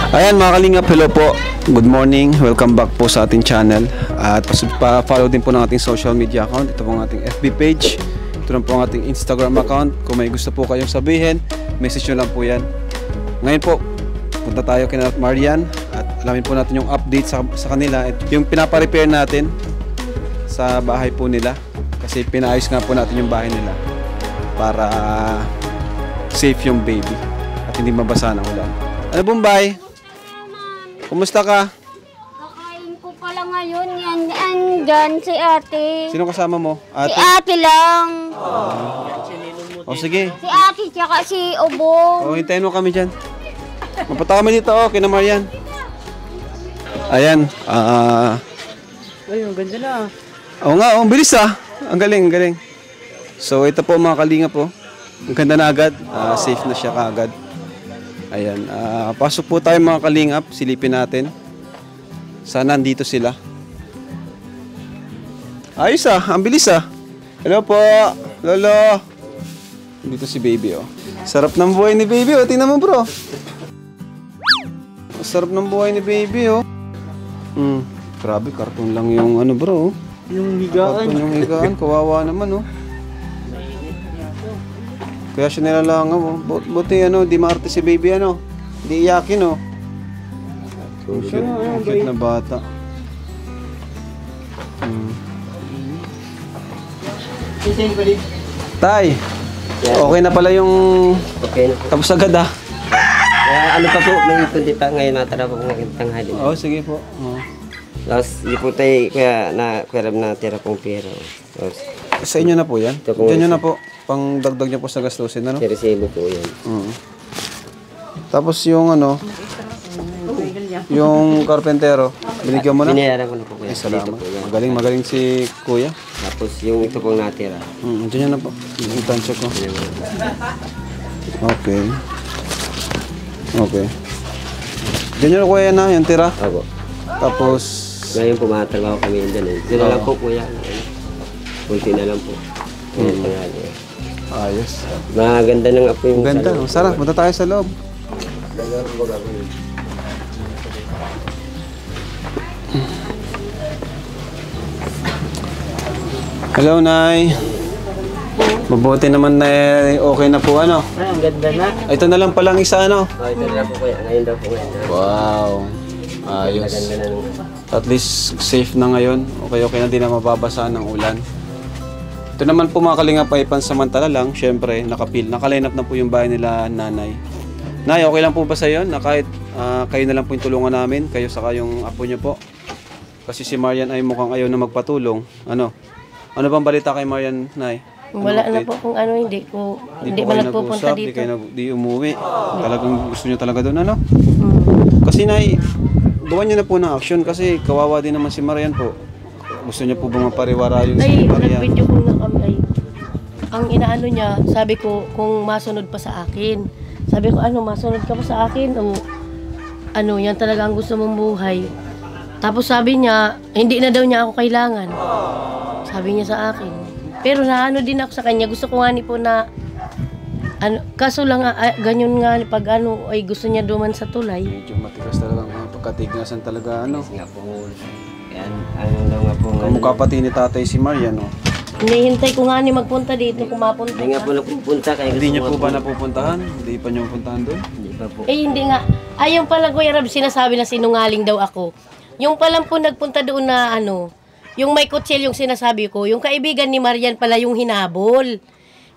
Ayan mga kalingap, hello po. Good morning, welcome back po sa ating channel. At pa-follow din po ng ating social media account. Ito po ang ating FB page. Ito na po ang ating Instagram account. Kung may gusto po kayong sabihin, message nyo lang po yan. Ngayon po, punta tayo kina Marian at alamin po natin yung update sa kanila. At yung pinapa-repair natin sa bahay po nila. Kasi pinaayos nga po natin yung bahay nila para safe yung baby at hindi mabasa ng ulan. Ano Bombay? Kumusta ka? Kakain ko pala ngayon yan. Andyan si ate. Sino kasama mo? Ate? Si ate lang. O sige. Si ate tsaka si Obong. O hintayin mo kami dyan. Mapunta kami dito kina Marian. Ayan. Ay, ang ganda na. Oo nga, ang bilis Ang galing, ang galing. So ito po mga kalinga po. Ang ganda na agad. Safe na siya kaagad. Ayan, pasok po tayo mga kalingap, silipin natin. Sana nandito sila. Ayos ang bilis Hello po, lolo. Dito si baby Sarap ng buhay ni baby tingnan mo bro. Sarap ng buhay ni baby Grabe, karton lang yung ano bro Yung higaan. Karton yung higaan, kawawa naman Kaya siya nilalangaw Buti di maarte si baby Di iyakin Cute na bata. Tay, okay na pala yung Okay na po. tapos agad Ano pa po, may kundi pa ngayon natara po ngayong tanghali. sige po. Tapos hindi po tayo kaya natira pong pera. Tapos Sa inyo na po yan? Ito po. Diyan nyo na po. Pang dagdag nyo po sa gastusin, resibo po yan. Tapos yung yung karpentero, binigyan mo na? Binayaran ko na po kuya. Salamat. Dito po yan. Magaling si kuya. Tapos yung ito pong natira. Diyan na po. Yung tansya ko. Okay. Diyan nyo na kuya na, yung tira. Ako. Tapos, Ngayon po matatrabaho kami yan dyan. Dito na lang po kuya. Kunti na lang po. Ngayon tanghali. ayos. Maganda ng apo yung Ganda. salon. Sarap. Punta tayo sa loob. Hello, Nay. Mabuti naman na okay na po Ay, ang ganda na. Ito na lang palang isa Ito na lang po kuya. Ngayon daw po ngayon. Wow. Ayos. Maganda na nung At least safe na ngayon. Okay na din na mababasa ng ulan. Ito naman po mga kalingap ay pansamantala lang. Siyempre, nakaline up na po yung bahay nila nanay. Nay, okay lang po ba sa iyo na kahit kayo na lang po yung tulungan namin, kayo saka yung apo niyo po? Kasi si Marian ay mukhang ayaw na magpatulong. Ano bang balita kay Marian, Nay? Wala na po kung hindi Hindi man po kayo nagpupunta nag-usap, dito. di umuwi. Talagang gusto niyo talaga doon, Kasi Nay, gawan niyo na po ng action kasi kawawa din naman si Marian po. Gusto niya po bang mapariwara yung si Ay, Marian? nag-video ko na kami. Ang inaano niya, sabi ko kung masunod pa sa akin. Sabi ko, masunod ka pa sa akin? O yan talaga ang gusto mong buhay. Tapos sabi niya, hindi na daw niya ako kailangan. Sabi niya sa akin. Pero naano din ako sa kanya. Gusto ko nga ni po na kaso lang ganyan nga pag ay gusto niya duman sa tulay. Medyo matigas talaga ang pagkatignasan talaga nga po. Yan, ano daw nga po. Kamukha pati ni tatay si Marian Hinihintay ko nga ni magpunta dito kung mapunta. Hindi nga po napupunta kaya Hindi niyo gusto po ba napupuntahan? Hindi pa niyo pupuntahan doon? Hindi pa po. Hindi nga. Yung pala Kuya Rab, sinasabi na sinungaling daw ako. Yung palang po nagpunta doon na yung may kutsel yung sinasabi ko, yung kaibigan ni Marian pala yung hinabol.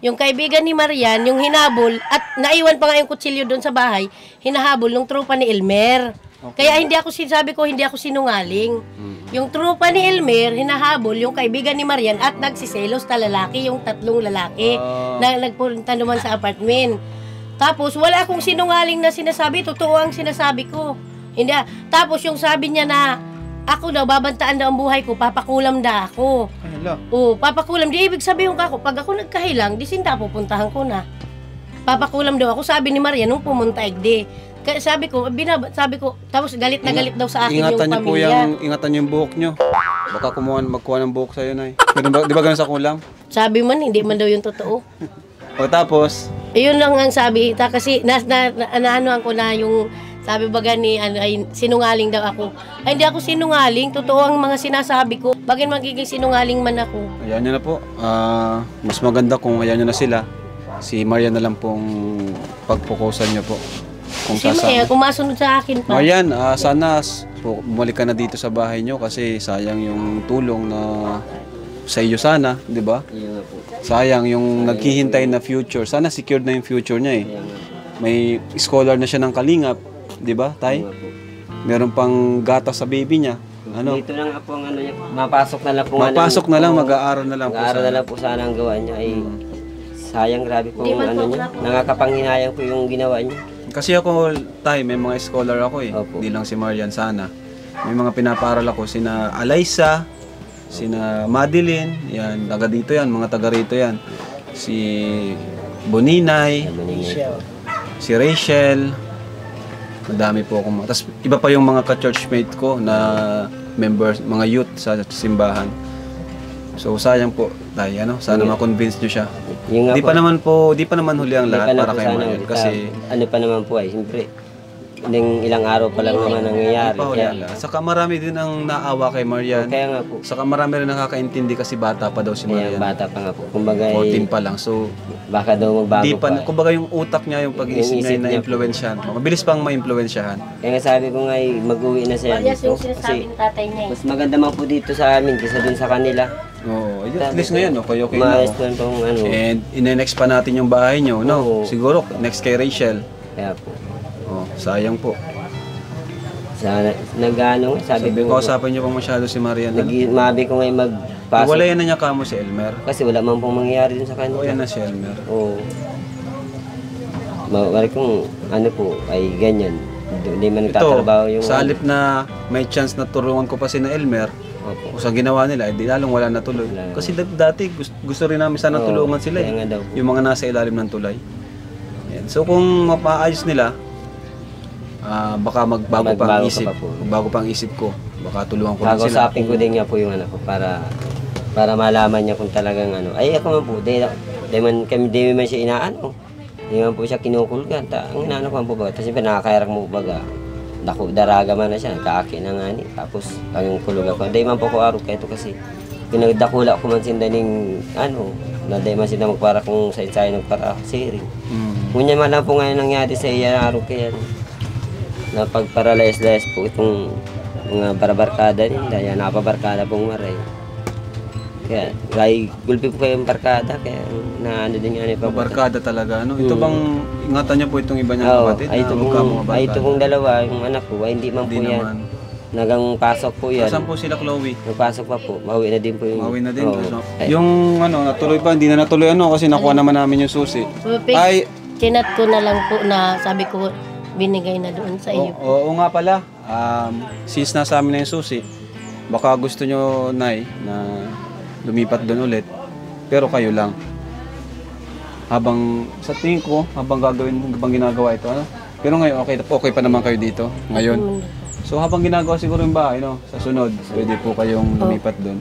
Yung kaibigan ni Marian, yung hinabol, at naiwan pa nga yung kutsilyo doon sa bahay, hinahabol ng tropa ni Elmer. Okay. Kaya hindi ako sinungaling. Yung tropa ni Elmer, hinahabol yung kaibigan ni Marian at nagsiselos na lalaki, yung tatlong lalaki na nagpunta naman sa apartment. Tapos wala akong sinungaling na sinasabi, totoo ang sinasabi ko. Hindi. Tapos yung sabi niya na ako daw, babantaan daw ang buhay ko, papakulam da ako. Papakulam. Di ibig sabihin ko pag ako nagkahilang, di sinta pupuntahan ko na. Papakulam daw ako, sabi ni Maria nung pumunta di. Kaya sabi ko, tapos galit na galit daw sa akin yung pamilya. Ingatan yung buhok nyo. Baka magkuha ng buhok sa'yo, Nay. Di ba ganun sa kulam? Sabi man, hindi man daw yung totoo. O tapos? Yun lang ang sabi, kasi naanoan ko na yung Sabi baga ni, ay, sinungaling daw ako. Ay, hindi ako sinungaling. Totoo ang mga sinasabi ko. Bakit magiging sinungaling man ako? Ayan nyo na po. Mas maganda kung ayan nyo na sila. Si Marian na lang pong pagpukusan nyo po. Kung Kung masunod sa akin pa. Marian, sana bumalik ka na dito sa bahay nyo kasi sayang yung tulong na sa iyo sana, di ba? Yun nga po. Sayang yung naghihintay na future. Sana secured na yung future niya eh. Kaya nga. May scholar na siya ng Kalingap, di ba, Tay? Yun nga po. Meron pang gatas sa baby niya. Ano? Dito lang po ang ano niya. Mapasok na lang po. Mapasok na lang, mag-aaral na lang po Mag-aaral na sana. lang po sana ang gawa niya. Ay, sayang, grabe po Di yung man ano po niya. ako. Nakakapanghinayang po yung ginawa niya. Kasi ako, Tay, may mga scholar ako eh. Opo. Hindi lang si Marian sana. May mga pinapaaral ako, sina Alaysa, sina Madeline, yan, taga dito yan, mga taga rito yan. Si Boninay, si Rachel, madami po akong tapos iba pa yung mga ka-churchmate ko na members, mga youth sa simbahan. So sayang po, Tay, ano, sana ma-convince nyo siya. Yung nga Di pa naman huli ang Di lahat pa na para po kay sana Marian ulit. kasi Ano pa naman po ay, siyempre, ilang araw pa lang naman nangyayari. pa huli ang lahat. Saka marami din ang naawa kay Marian. Kaya nga po, Saka marami rin nakakaintindi kasi bata pa daw si kaya Marian. bata pa nga po. Kumbaga, 14 pa lang. So, baka daw magbago di pa. pa, kumbaga yung utak niya, yung pag-iisip Yung niya isip niya po. na-influensyahan. Mabilis pang ma-influensyahan. Kaya nga sabi ko nga, mag-uwi na siya Parehas dito. yung sinasabi Kasi ng tatay niya eh. mas maganda man po dito sa amin kaysa dun sa kanila. Oo, at least ngayon, okay na. Maayos naman pong ano. And ine-next pa natin yung bahay niyo, no? Oo. Siguro, next kay Rachel. Kaya po. Oh, sayang po. Sana, nag-ano, sabi Sabi ko, ko, kausapin niyo pa masyado si Marian. mabi ko ngayon magpasok. Wala yan na niya kamo si Elmer. Kasi wala man pong mangyayari dun sa O yan kanila. na si Elmer. Oo. Mawari kung ano po, ay ganyan. Hindi man Ito, nagtatrabaho yung... sa halip na may chance na turuan ko pa si na Elmer, Opo. o sa ginawa nila, di lalong wala natuloy. Wala. Kasi dati gusto rin namin sana Oo, tulungan sila kaya eh. nga daw po. Yung mga nasa ilalim ng tulay. Yan. So kung mapaayos nila, baka magbago pa ang Magbago ka isip. pa po. Magbago pa ang isip ko. Baka tulungan ko rin sila. Pag-usapin ko din nga po yung anak ko para malaman niya kung talagang ano. Ay ako man po, di man siya inaano. Di man po siya kinukulgan. Ang inaano ko man po ba. Tapos siyempre nakakayarak mo baga. Daraga man na siya, nagkaaki na nga ni. Tapos ang kulog ako. Di man po ko araw kahit kasi pinagdakula ko man sinda ning ano. Na di man sinda magpara kung sa ensayo nagpara siring. Ngunyan man lang po ngayon nangyari sa iya araw kaya na pagparalayas-layas po itong mga barabarkada niya, dahil napabarkada pong maray. Kaya, gulpi po kayong barkada, kaya naano din nga ni Papa. Barkada talaga, ano? Ito bang ingatan niyo po itong iba niyang kapatid? Ay, na huwag ka mga ay, ito barkada? pong dalawa, yung anak ko, ay, hindi man po Hindi yan. naman. Nagang pasok po yan. Saan po sila, Chloe? Nagpasok pa po, mauwi na din po yung... Mawin na din. Oo. So, Ay, yung ano, natuloy pa, hindi na natuloy ano kasi nakuha naman namin yung susi. Ay, Chinat ko na lang po na sabi ko binigay na doon sa iyo. oo nga pala. Since nasa amin na yung susi, baka gusto nyo, Nay, na lumipat doon ulit. Pero kayo lang. Habang, sa tingin ko, habang ginagawa ito, ano? Pero ngayon, okay pa naman kayo dito, ngayon. So habang ginagawa siguro yung bahay, no? Sa sunod, pwede po kayong lumipat doon.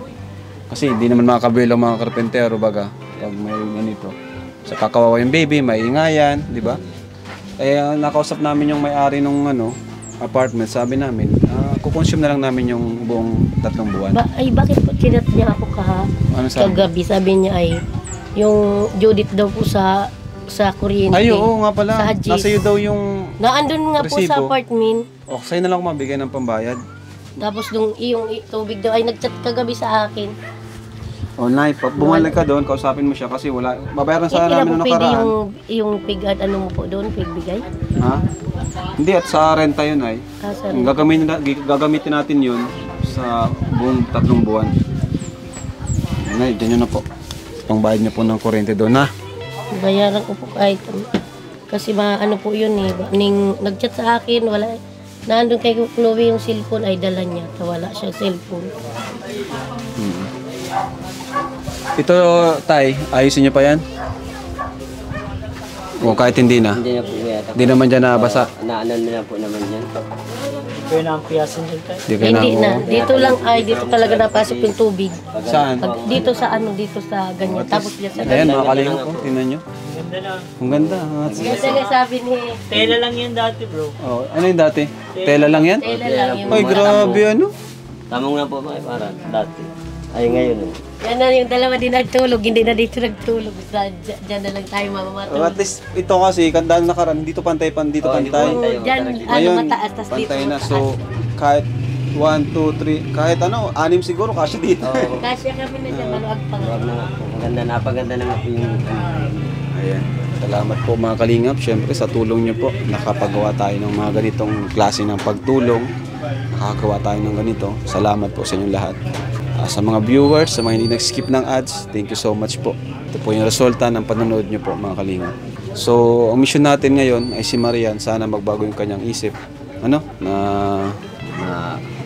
Kasi hindi naman makakabilo ang mga karpentero, baga, pag may ganito. Sa kakawawa yung baby, maingayan, di ba? Kaya nakausap namin yung may-ari nung ano, apartment, sabi namin, kukonsume na lang namin yung buong 3 buwan. Bakit po chinat niya ako Ano sabi? kagabi? Sabi niya ay yung Judith daw po sa kuryente. Ay, oo nga pala. Sa Hajis. Nasa iyo daw yung... Naandun nga po sa Resibo. apartment. Oh, sa'yo na lang ako mabigay ng pambayad. Tapos yung tubig daw ay nagchat kagabi sa akin. Oh, Nay, bumalik ka doon, kausapin mo siya kasi wala... Babayaran sana namin Hindi na ng po pwede nakaraan. yung pig-ad ano mo po doon, pig-bigay. Ha? Hindi, at sa renta yun ay. Sorry. Gagamitin natin yun sa buong 3 buwan. Nay, dyan yun na po. Pangbayad niyo po ng kuryente doon, ha? Bayaran ko po kahit kasi ano po yun eh. Nag-chat sa akin, wala. Naandun kay Chloe yung cellphone ay dala niya. Wala siyang cellphone. Ito, Tay, ayusin niyo pa yan? O kahit hindi na? hindi na po yata. Hindi naman dyan nabasa. Naanan na po naman yan. kayo na ang piyasin dyan tayo. Di ka Hindi na. na. Dito lang ay dito talaga napasok yung tubig. Saan? Pag, dito sa ano, dito sa ganyan. Tapos yan sa Ayan, mga kalingap po. Tingnan nyo. Ang ganda na. Ang ganda. Ganda nga sabi ni Tela lang yan dati bro. Oh, ano yung dati? Tela lang yan? Taylor lang yung Ay, grabe ano. Tamong na po mga para dati. Ay ngayon eh. yan na yung dalawa din nagtulog, hindi na dito nagtulog. Diyan na lang tayo Oh, mamamatulog. at least ito kasi kandang nakaraan dito pantay dito pantay. Diyan, ano Ngayon, mataas, tas dito pantay na. mataas. So, kahit 1, 2, 3, kahit ano, 6 siguro kasi dito. Kasya kami na dyan, maluag pa nga. Wag na nga po. Maganda, napaganda na nga po yung Ayan. Salamat po mga kalingap. Siyempre sa tulong nyo po, nakapagawa tayo ng mga ganitong klase ng pagtulong. Nakagawa tayo ng ganito. Salamat po sa inyong lahat. Sa mga viewers, sa mga hindi nag-skip ng ads, thank you so much po. Ito po yung resulta ng panonood nyo po mga kalingap. So, ang mission natin ngayon ay si Marian. Sana magbago yung kanyang isip. Ano?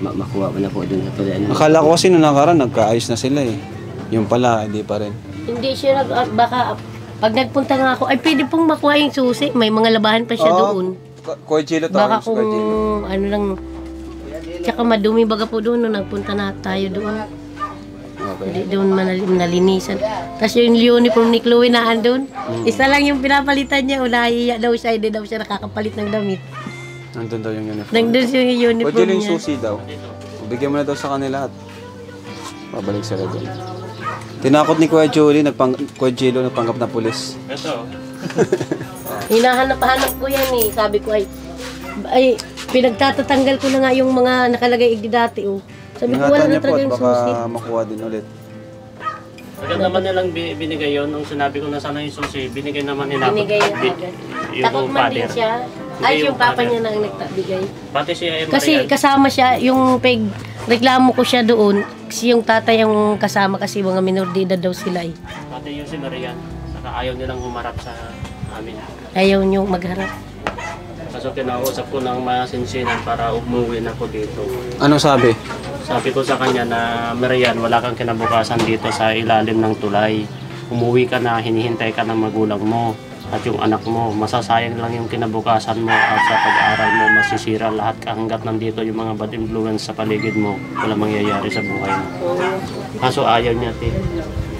makuha ko na po dun sa tuloy. Akala ko kasi nung nakaraan, nagkaayos na sila eh. Yung pala, hindi pa rin. Hindi siya baka pag nagpunta nga ako, ay pwede pong makuha yung susi. May mga labahan pa siya doon. Kuya Chilo Baka kung ano lang, tsaka madumi baga po doon nung nagpunta na tayo doon. Okay. Hindi doon nalinisan. Tapos yung uniform ni Chloe na andun, isa lang yung pinapalitan niya. Nahiya daw siya, hindi daw siya nakakapalit ng damit. Nandun daw yung uniform. Nandun yung Kuya uniform Chilo yung niya. susi daw. Bigyan mo na daw sa kanila at pabalik sila doon. Tinakot ni Kuya Julie, Kuya Chilo nagpanggap na pulis. Hinahanap-hanap ko yan eh. Sabi ko ay pinagtatatanggal ko na nga yung mga nakalagay igdi dati oh. Sabi ko wala Ingatan na niyo po talaga at yung baka susi. makuha din ulit. Agad naman nilang binigay yun. Nung sinabi ko na sana yung susi, binigay naman nila. Binigay na agad. Takot man din siya. Ay, yung papa niya na ang nagtabigay. Pati siya ay Kasi Marian. kasama siya, yung reklamo ko siya doon, kasi yung tatay ang kasama kasi mga minor de edad daw sila eh. Pati yung si Marian. Saka ayaw nilang humarap sa amin. Ayaw niyo magharap. Kaso kinausap ko ng masinsinan para umuwi na po dito. Anong sabi? Sabi ko sa kanya na, Marian, wala kang kinabukasan dito sa ilalim ng tulay. Umuwi ka na, hinihintay ka ng magulang mo at yung anak mo. Masasayang lang yung kinabukasan mo at sa pag-aaral mo, masisira lahat hanggat nandito yung mga bad influence sa paligid mo. Wala mangyayari sa buhay mo. Kaso ayaw niya, te.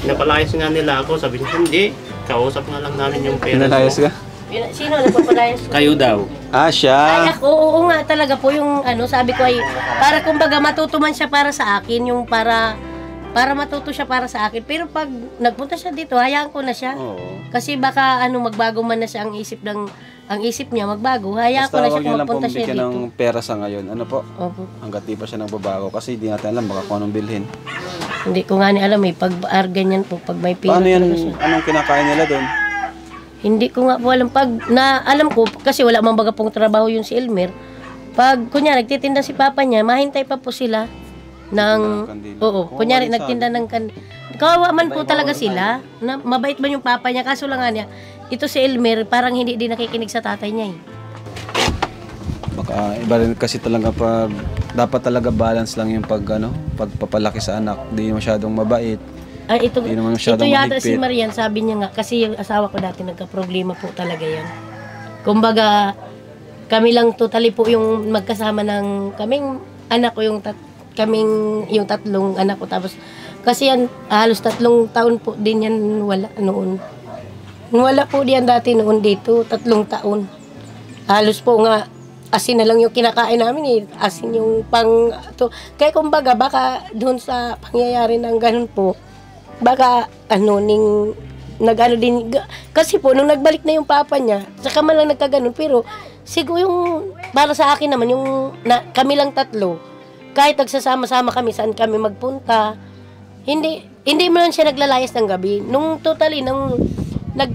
Pinapalayas nga nila ako, sabi niya, hindi. Kausap nga lang namin yung parents Pinalayas mo. ka? Sino nagpapalayas? Kayo daw. Ah, Ay siya. ako, oo nga talaga po yung ano, sabi ko ay para kumbaga matutuman siya para sa akin, yung para matuto siya para sa akin. Pero pag nagpunta siya dito, hayaan ko na siya. Oo. Kasi baka ano magbago man na siya ang isip niya magbago. Hayaan ko Basta na siya huwag niyo kung lang magpunta siya pumibigyan ng dito. pera sa ngayon. Ano po? Opo. Hanggat di pa siya nagbabago kasi di natin alam baka kung anong bilhin. Hindi ko nga ni alam eh, pag ganyan po, pag may pera Paano yan? talaga siya. Anong kinakain nila doon? Hindi ko nga po alam. Pag na alam ko, kasi wala mang baga pong trabaho yung si Elmer, pag kunya nagtitinda si papa niya, mahintay pa po sila ng Kandila. oo, Oo, kunyari minsan. nagtinda ng kawawa man po talaga sila. Na, mabait man yung papa niya, kaso lang nga niya, ito si Elmer, parang hindi din nakikinig sa tatay niya eh. Baka iba rin kasi talaga pag dapat talaga balance lang yung pagpapalaki sa anak. Di masyadong mabait. Ay, ito, Hindi naman ito masyadong yata si mahigpit. Marian, sabi niya nga, kasi yung asawa ko dati nagka-problema po talaga yan. Kumbaga, kami lang totally po yung magkasama ng kaming anak ko, yung tatlong anak ko. Tapos, kasi yan, halos 3 taon po din yan wala noon. Wala po diyan dati noon dito, 3 taon. Halos po nga, asin na lang yung kinakain namin eh. Asin yung pang to. Kaya kumbaga baka doon sa pangyayari ng ganun po, baka nag-ano din, kasi po nung nagbalik na yung papa niya, saka man lang nagkaganon, pero siguro yung para sa akin naman yung kami lang 3, kahit nagsasama-sama kami saan kami magpunta, hindi mo lang siya naglalayas ng gabi. Nung totally nung na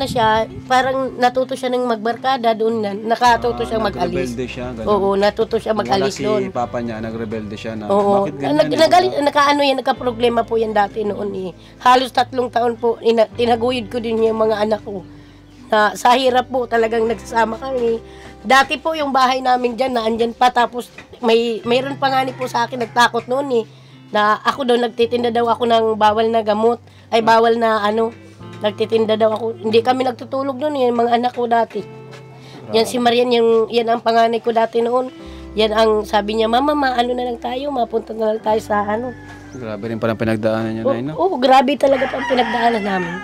siya, parang natuto siya ng magbarkada doon na, nakatuto siya mag-alis. Nagrebelde siya. Ganun. Oo, natuto siya mag-alis Wala doon. si papa niya, nagrebelde siya na Oo. bakit ganyan? Nagka-problema po yan dati noon eh. Halos 3 taon po, tinaguyod ko din yung mga anak ko. Na sa hirap po talagang nagsasama kami. Dati po yung bahay namin dyan, na andyan pa, tapos mayroon pa nga ni po sa akin, nagtakot noon eh. Na ako daw, nagtitinda daw ako ng bawal na gamot, ay bawal na nagtitinda daw ako. Hindi kami nagtutulog noon, yung mga anak ko dati. Yan si Marian, yan ang panganay ko dati noon. Yan ang sabi niya, Mama, ano na lang tayo, mapunta na lang tayo sa ano. Grabe rin parang pinagdaanan niya, Nay, no? Oo, grabe talaga pa ang pinagdaanan namin.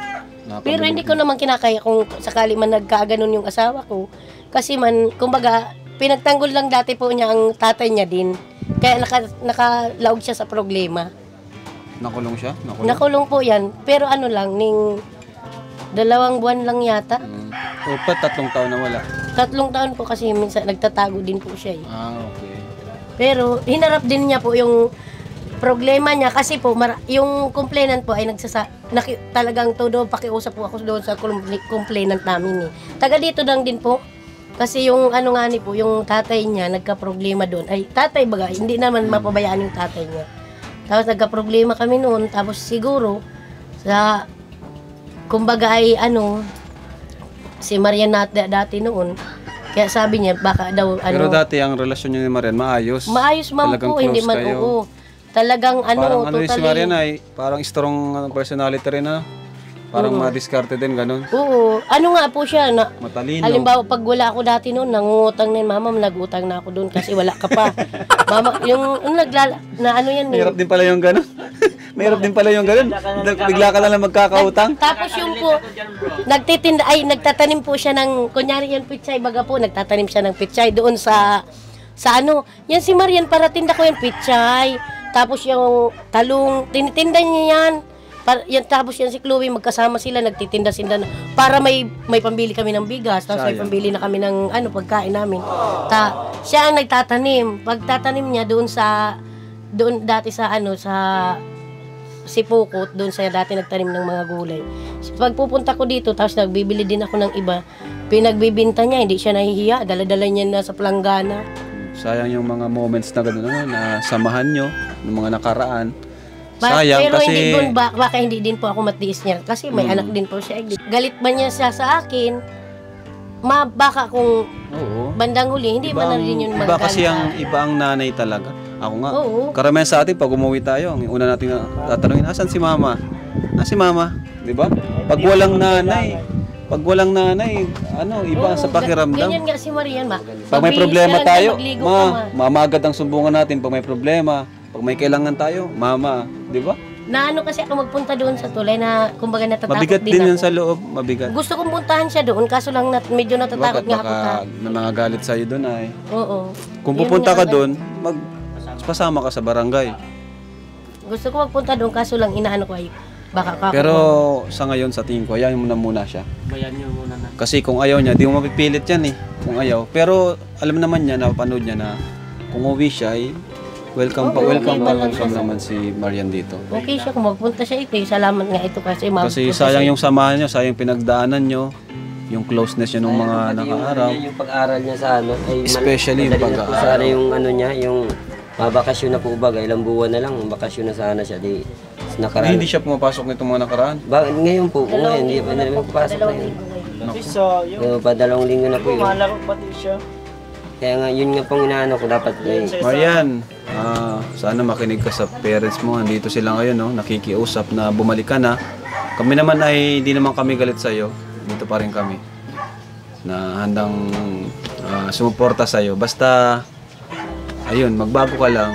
Pero hindi ko naman kinakaya kung sakali man nagkaganon yung asawa ko. Kasi man, kumbaga, pinagtanggol lang dati po niya ang tatay niya din. Kaya nakalaog siya sa problema. Nakulong siya? Nakulong po yan. Pero ano lang, 2 buwan lang yata. O pa, 3 taon na wala. 3 taon po kasi minsan nagtatago din po siya eh. Okay. Pero hinarap din niya po yung problema niya kasi po yung complainant po ay talagang todo pakiusap po ako doon sa complainant namin eh. Taga dito lang din po. Kasi yung ano nga ni po, yung tatay niya nagka-problema doon. Ay, tatay baga, hindi naman mapabayaan yung tatay niya. Tapos nagka-problema kami noon, tapos siguro sa kumbaga ay si Marian dati noon. Kaya sabi niya baka daw Pero dati ang relasyon niyo ni Marian maayos. Maayos man Talagang po, hindi close man kayo. oo. Talagang Parang totally. si Marian ay parang strong personality rin na. Parang madiskarte din ganun. Oo. Ano nga po siya na Matalino. halimbawa pag wala ako dati noon, nangungutang na yun, Mama, nagutang na ako doon kasi wala ka pa. Mama, yung yan. Mahirap din pala yung ganun. Mahirap din pala yung ganun. Bigla ka na lang magkakautang. Tapos yung po, nagtatanim po siya ng, kunyari yung pitsay, baga po, nagtatanim siya ng pitsay doon sa yan si Marian, para tinda ko yung pitsay. Tapos yung talong, tinitinda niya yan. Tapos yan si Chloe, magkasama sila, nagtitinda sila para may pambili kami ng bigas, tapos may pambili na kami ng pagkain namin. Siya ang nagtatanim. Pagtatanim niya doon dati sa Sipukot, doon sa dati nagtanim ng mga gulay. Pag pupunta ko dito, tapos nagbibili din ako ng iba, pinagbibinta niya, hindi siya nahihiya, dala-dala niya na sa planggana. Sayang yung mga moments na gano'n na samahan nyo, ng mga nakaraan. Sayang pero kasi... baka hindi din po ako matiis niya. Kasi may anak din po siya. Galit man niya sa akin, baka kung bandang huli, hindi man na rin yun Iba kasi iba ang nanay talaga. Ako nga. Oo. Karamihan sa atin, pag umuwi tayo, ang una natin tatanungin, asan si Mama? Si Mama? Di ba? Pag walang nanay, iba sa pakiramdam. Ganyan nga si Marian, Pag may problema tayo, magligo ka, Mama agad ang sumbungan natin pag may problema. Pag may kailangan tayo, Mama, di ba? Kasi ako magpunta doon sa tulay na kumbaga natatakot Mabigat din din ako. yun sa loob, mabigat. Gusto kong puntahan siya doon, kaso lang medyo natatakot nga ako. Baka may mga galit sa'yo doon ay. Oo. Kung pupunta ka doon, pasama ka sa barangay. Gusto ko magpunta doon, kaso lang inaano ko ay baka ka. Pero sa ngayon, sa tingin ko, ayaw mo na muna siya. Bayan niyo muna na. Kasi kung ayaw niya, di mo mapipilit yan eh. Kung ayaw. Pero alam naman niya, napanood niya na kung uwi siya ay welcome naman si Marian dito. Okay siya kung magpunta siya ito. Salamat nga ito kasi Kasi sayang yung samahan niyo, sayang pinagdaanan niyo, yung closeness niya nung mga nakaaraw. Yung pag-aral niya sa ay Especially yung pag-aaral. Sana yung niya, yung mabakasyon na po baga, ilang buwan na lang, bakasyon na sana siya. Nakaraan. Hindi siya pumapasok nitong mga nakaraan. Ngayon po, hindi pa naman papasok na yun. Pa 2 linggo na po yun. Malaro pati siya. Kaya nga, yun nga pong inaano ko dapat. Marian, sana makinig ka sa parents mo. Andito sila ngayon, no? Nakikiusap na bumalik ka na. Kami naman ay, hindi naman kami galit sa'yo. Dito pa rin kami. Na handang sumuporta sa'yo. Basta, ayun, magbago ka lang.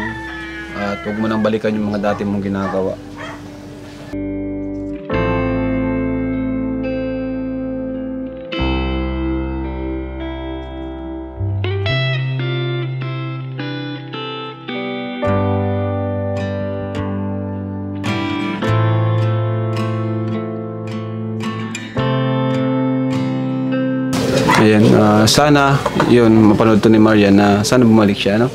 At huwag mo nang balikan yung mga dati mong ginagawa. Ayan, sana yun, mapanood to ni Marian na sana bumalik siya, no?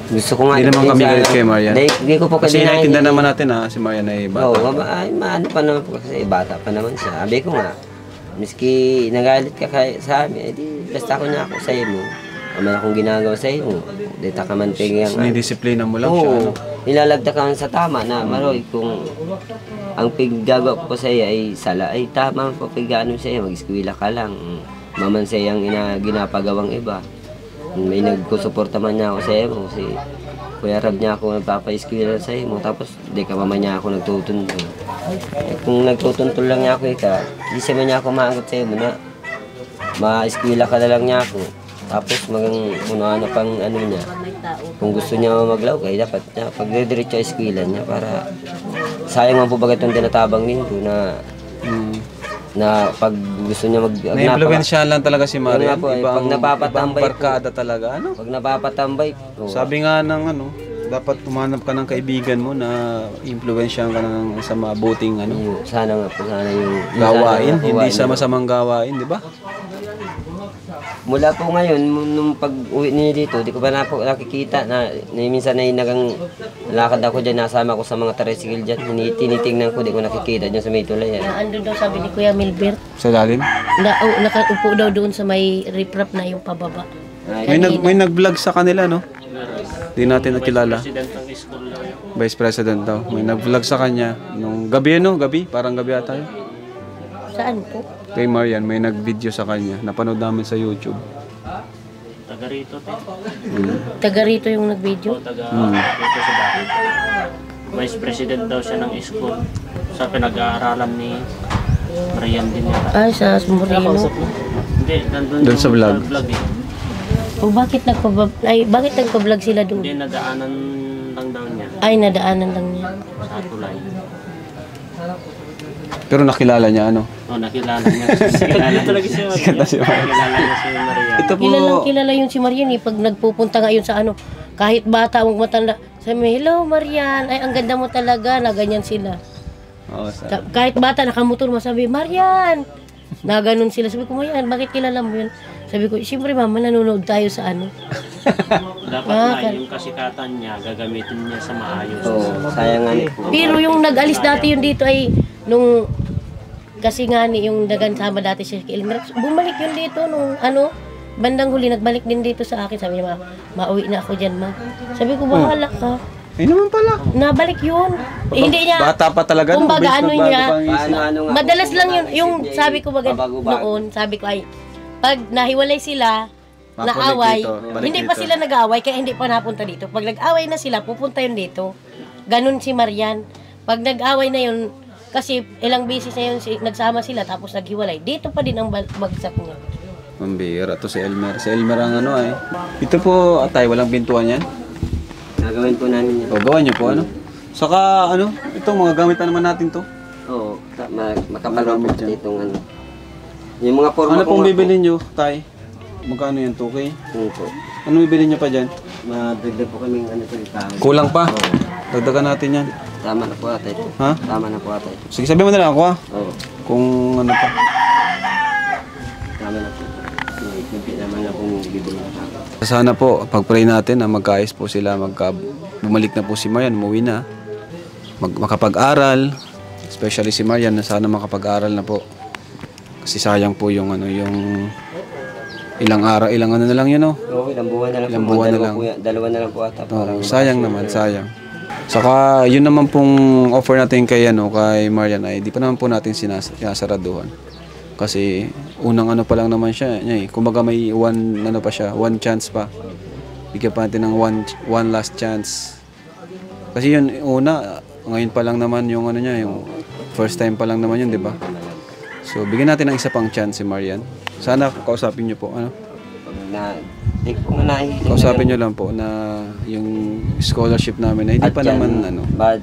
Gusto ko nga. Hindi naman kami galit kay Marian. Hindi ko po Kasi naiintindihan naman natin na si Marian ay bata. Oo, maano pa naman po kasi bata pa naman siya. Sabi ko nga, miski nagalit ka sa amin, edi basta ako niya ako sa iyo mo. Naman akong ginagawa sa iyo mo. Dita ka man tingin ang... Sinidisiplina mo lang siya, ano? Nilalagda ka sa tama na, Maroy, kung ang piggagawa ko sa iyo ay sala, ay tama ang pagano sa iyo, mag-eskwila ka lang. Maman sa iyang ginapagawang iba. May nagkusuporta man niya ako sa iyo, kasi Kuya Rab niya ako nagpapa-eskwila sa iyo mo, tapos di ka mama niya ako nagtutuntun. Kung nagtutuntun lang niya ako, di siya man niya ako maagot sa iyo mo na ma-eskwila ka na lang niya ako. Tapos ano pang ano niya. Kung gusto niya maglaw, kaya dapat niya pagdidiretso sa eskwela niya para sayang man po baga itong tinatabang nito na pag gusto niya Na-influensyahan lang talaga si Marian. Yun nga po, pag napapatambay ibang barkada talaga. Ano? Pag napapatambay, Sabi nga ng ano, dapat umanap ka ng kaibigan mo na influensyahan ka ng sa mabuting ano, sana nga po, sana yung gawain, sana hindi gawain sa masamang gawain, di ba? Mula po ngayon, nung pag-uwi niya dito, di ko pa na po nakikita na minsan na lakad ako dyan, nasama ko sa mga tricycle dyan. Tinitingnan ko, di ko nakikita dyan sa may tulay. Andun daw sabi ni Kuya Milbert, Sa lalim? nakaupo daw doon sa may riprap na yung pababa. May nag-vlog sa kanila, no? Di natin nakilala. President ng school lang. Vice President daw. May nag-vlog sa kanya nung gabi, no? Gabi? Parang gabi ata yun. Saan po? Kay Marian, may nag-video sa kanya. Napanood namin sa YouTube. Taga rito, te. Taga rito yung nag-video? Taga dito sa bahay. Vice President daw siya ng school sa pinag-aaralan ni Marian din yata. Ay, sa Moreno. Hindi, nandun Doon sa vlog. O bakit nagpa-vlog sila doon? Hindi, nadaanan lang daw niya Ay, nadaanan lang niya. sa tulay. Pero nakilala niya, ano? Oh, nakilala niya. Kilala talaga si Maria. Kilala niya si Maria. Ito po, Kilala yun si Marian eh. Pag nagpupunta ngayon sa ano, kahit bata, huwag matanda, sabi, hello Marian, ay ang ganda mo talaga, na ganyan sila. oh, Kahit bata, nakamotor mo, sabi, Marian! Na ganun sila. Sabi ko, Marian, bakit kilala mo yun? Sabi ko, siyempre mama, nanonood tayo sa ano. Dapat na yung kasikatan niya, gagamitin niya sa maayos. Sayang nga po. Pero yung nag-alis dati yun dito ay, nung, kasi nga ni yung sama dati siya kay Elmer, bumalik yun dito nung ano, bandang huli, nagbalik din dito sa akin. Sabi niya, mauwi na ako dyan, ma. Sabi ko, bahala ka. ay naman pala. Nabalik yun. hindi niya, Bata pa talaga. no? kumbaga, Base ano na bago niya, pang isip. Nga madalas po, lang yun, yung sabi ko baga babago-bago. noon, sabi ko ay, pag nahiwalay sila, Makulit naaway, dito, balik hindi pa dito. sila nag-aaway, kaya hindi pa napunta dito. Pag nag-aaway na sila, pupunta yun dito. Ganun si Marian. Pag nag-aaway na yun, kasi ilang beses na yun, nagsama sila, tapos naghiwalay. Dito pa din ang bagsak niya. Mambira to si Elmer. Si Elmer ang ano ay. Ito po, atay, walang bintuan yan. Gagawin po namin yan. O, gawan niyo po, ano? Saka, ano, ito, mga gamit na naman natin to. Oo, makapal po itong ano. Yung mga forma Ano ko pong nga bibili niyo, tay? Magkano yan, 2K? Oo po. Ano bibili niyo pa dyan? Madagdag po kaming ano to, kahoy. Kulang pa. Dagdagan natin yan. Tama na po ata ito. Ha? Tama na po ata ito. Sige, sabihin mo na lang ako, ha? Oo, Kung ano pa. tama na po. Hindi naman na pong bibili na ako. Sana po, pag-pray natin na magkaayos po sila, bumalik na po si Marian, umuwi na. Makapag-aral, especially si Marian, na sana makapag-aral na po. Kasi sayang po yung ano, yung ilang araw, ilang ano na lang yun, oh. Oo, ilang buwan na lang Ilang po. buwan na Dalawa lang. po yan. Dalawa na lang po ata. Oh, sayang naman, sayang. Saka yun naman pong offer natin kay Marian ay di pa naman po natin sinasaraduhan. Kasi unang ano pa lang naman siya, kumbaga may one chance pa. Bigyan pa natin ng one last chance. Kasi yun una, ngayon pa lang naman yung ano niya, yung first time pa lang naman yun, di ba? So bigyan natin ng isa pang chance si Marian. Sana kausapin niyo po, ano? Kausapin niyo lang po na yung scholarship namin ay hindi pa naman ano. Pag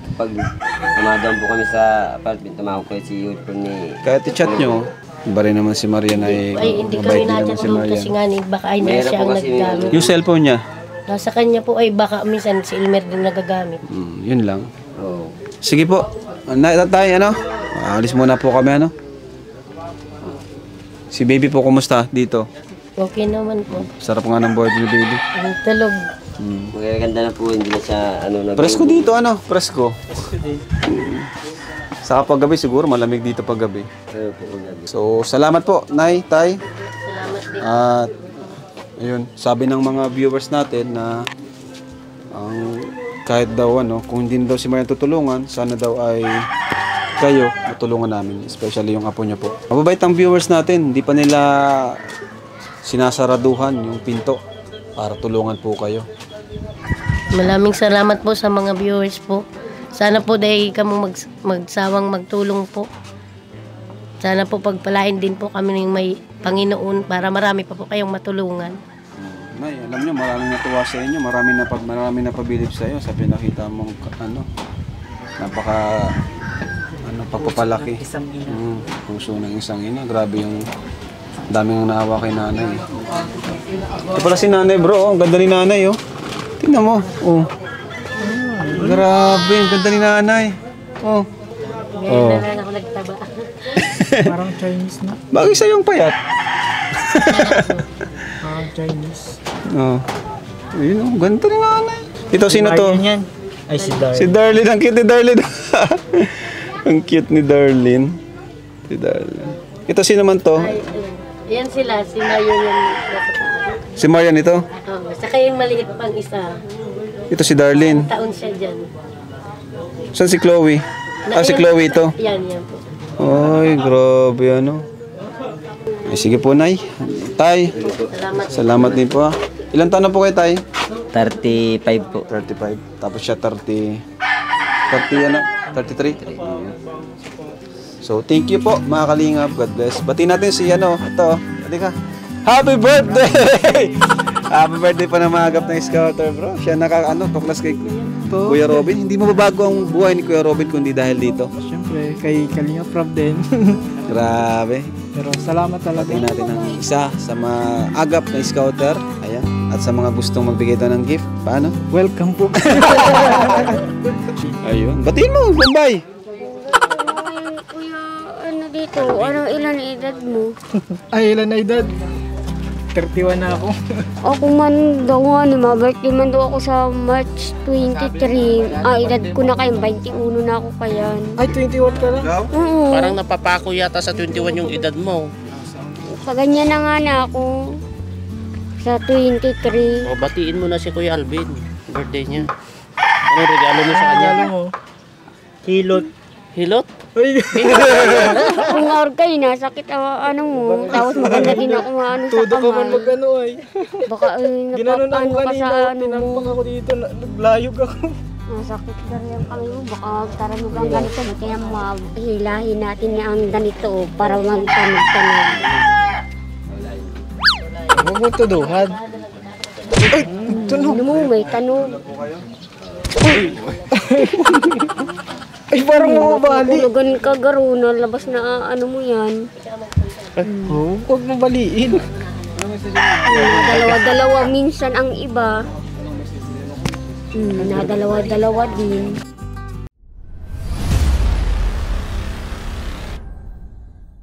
umadaan po kami sa apartment, tumawag ko si Yulpo ni... Kahit i-chat nyo, iba rin naman si Marian ay Hindi mabait kami din naman na-chat si doon Marian. kasi nga ni, baka ay na Meron siya po ang kasi naggamit. Yung cellphone niya, Nasa kanya po ay baka minsan si Elmer din nagagamit. yun lang. Oo. Sige po, tayo ano? Alis muna po kami ano? Si baby po kumusta dito? Okay naman po. Sarap nga ng board ni baby. Ang talog. Magaganda na po, hindi na siya ano... Presko dito ano? Presko. Saka paggabi siguro malamig dito paggabi. Ayun po, gabi. So salamat po, Nay, Tay. Salamat din. At ayun, sabi ng mga viewers natin na kahit daw ano, kung hindi daw si Marian tutulungan, sana daw ay kayo matulungan namin, especially yung apo niya po. Mababait ang viewers natin, hindi pa nila sinasaraduhan yung pinto para tulungan po kayo. Maraming salamat po sa mga viewers po. Sana po dahil kamo magsawang magtulong po. Sana po pagpalain din po kami ng may Panginoon para marami pa po kayong matulungan. Nay, alam nyo, maraming natuwa sa inyo, maraming napabilib sa iyo sa pinakita mong napaka pagpapalaki. Puso ng isang ina. Grabe yung daming naawa kay nanay. Ito pala si nanay, bro. Ang ganda ni nanay, oh. Tingnan mo. Oh. Grabe, ang ganda ni nanay. Oh. Ngayon na lang ako nagtaba. Parang Chinese na. Bagay sa yung payat. Parang Chinese. Oh. Ayun, oh. Ganda ni nanay. Ito, sino to? Ayun yan. Ay, si Dar. Si Darlene, ang cute ni Darlene. Ang cute ni Darlene. Si Darlene. Ito, sino man to? Yan sila, si Mayo yung nasa taas. Si Marian ito? Oo, saka yung maliit pang isa. Ito si Darlene. Taon siya dyan. Saan si Chloe? Ah, si Chloe ito. Yan po. Ay, grabe ano. Ay, sige po, Nay. Tay, Salamat. salamat din po. Ilan taon na po kayo, Tay? 35 po. 35. Tapos siya 30 ano? 33? So, thank you po, mga kalingap. God bless. Bati natin si ano, ito. Bati ka. Happy birthday! Happy birthday pa na maagap ng scouter, bro. Siya tuklas kay Kuya Robin. Hindi mababago ang buhay ni Kuya Robin kundi dahil dito. Siyempre, kay Kalinga Prab din. Grabe. Pero salamat talaga. Bati natin ang isa sa mga agap na scouter. Ayan. At sa mga gustong magbigay ito ng gift. Paano? Welcome po. Ayun. Batiin mo, Bombay. Kuya, ano dito? Ano ilan edad mo? Ay, ilan na edad? 31 na ako. Ako man daw nga ni birthday man daw ako sa March 23. Edad ko na kayo, 21 na ako kayan. Ay, 21 ka na? Oo. Parang napapako yata sa 21 yung edad mo. Kaganyan na nga na ako. Sa 23. O, batiin mo na si Kuya Alvin. Birthday niya. Anong regalo mo sa kanya? Alam mo. Hilot. Hilot? Ay, Kung orkay na, sakit ano mo. Tapos maganda din ako ano sa todo ka man kamay. mag-ano ay. Baka Ginanon ako napapano ka kanina. sa ano mo. Tinampak ako dito. Naglayog ako. Masakit na rin ang kamay mo. Baka magtaramig ang ganito. Kaya mahilahin natin na ang ganito para magtanog-tanog. Huwag mo tuduhan. Ay, tunog. Ano mo, may tanog. Ay, parang mababali. Tulugan ka garo, labas na ano mo yan. Oh, huwag mo baliin. Dalawa-dalawa minsan ang iba. Na dalawa-dalawa din.